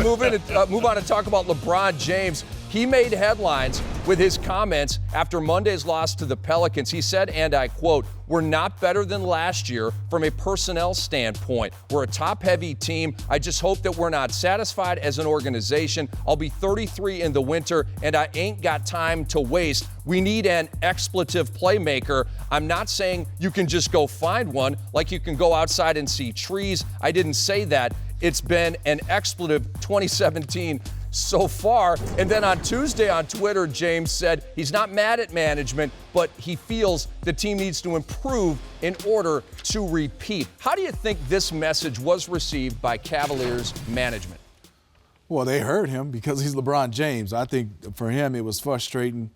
move on and talk about LeBron James. He made headlines with his comments after Monday's loss to the Pelicans. He said, and I quote, "We're not better than last year from a personnel standpoint. We're a top-heavy team. I just hope that we're not satisfied as an organization. I'll be 33 in the winter, and I ain't got time to waste. We need an expletive playmaker. I'm not saying you can just go find one, like you can go outside and see trees. I didn't say that. It's been an expletive 2017 so far." And then on Tuesday on Twitter, James said he's not mad at management, but he feels the team needs to improve in order to repeat. How do you think this message was received by Cavaliers management? Well, they heard him because he's LeBron James. I think for him it was frustrating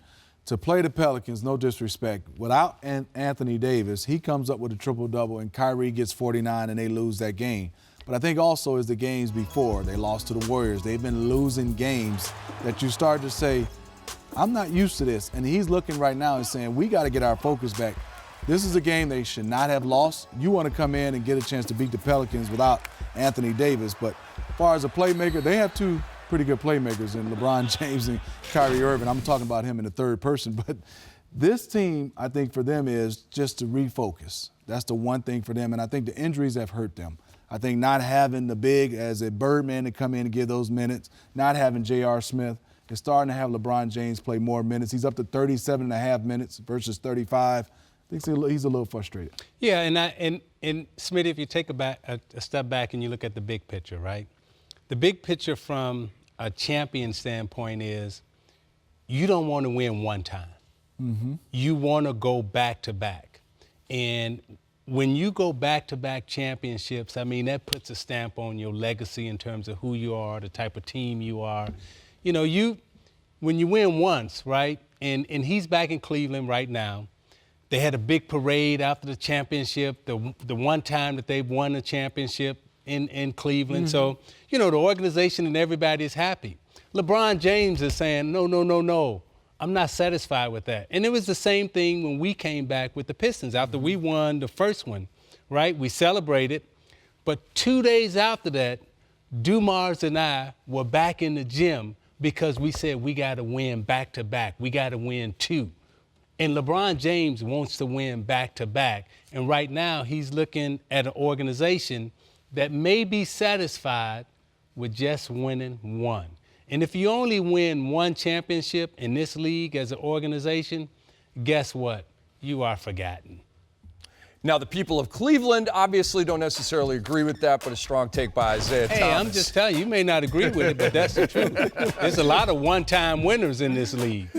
to play the Pelicans, no disrespect. Without Anthony Davis, he comes up with a triple-double, and Kyrie gets 49, and they lose that game. But I think also is the games before. They lost to the Warriors. They've been losing games that you start to say, I'm not used to this. And he's looking right now and saying, we got to get our focus back. This is a game they should not have lost. You want to come in and get a chance to beat the Pelicans without Anthony Davis. But as far as a playmaker, they have two pretty good playmakers in LeBron James and Kyrie Irving. I'm talking about him in the third person. But this team, I think for them is just to refocus. That's the one thing for them. And I think the injuries have hurt them. I think not having the big as a Birdman to come in and give those minutes, not having J.R. Smith, is starting to have LeBron James play more minutes. He's up to 37.5 minutes versus 35. I think he's a little frustrated. Yeah, and Smitty, if you take a step back and you look at the big picture, right? The big picture from a champion standpoint is you don't want to win one time. Mm-hmm. You want to go back-to-back. And when you go back-to-back championships, I mean, that puts a stamp on your legacy in terms of who you are, the type of team you are. You know, when you win once, right, and he's back in Cleveland right now. They had a big parade after the championship, the one time that they won the championship in Cleveland. Mm-hmm. So, you know, the organization and everybody is happy. LeBron James is saying, no. I'm not satisfied with that. And it was the same thing when we came back with the Pistons after we won the first one, right? We celebrated. But 2 days after that, Dumars and I were back in the gym because we said we got to win back-to-back. We got to win two. And LeBron James wants to win back-to-back. And right now he's looking at an organization that may be satisfied with just winning one. And if you only win one championship in this league as an organization, guess what? You are forgotten. Now, the people of Cleveland obviously don't necessarily agree with that, but a strong take by Isiah Thomas. Hey, I'm just telling you, you may not agree with it, but that's the truth. There's a lot of one-time winners in this league.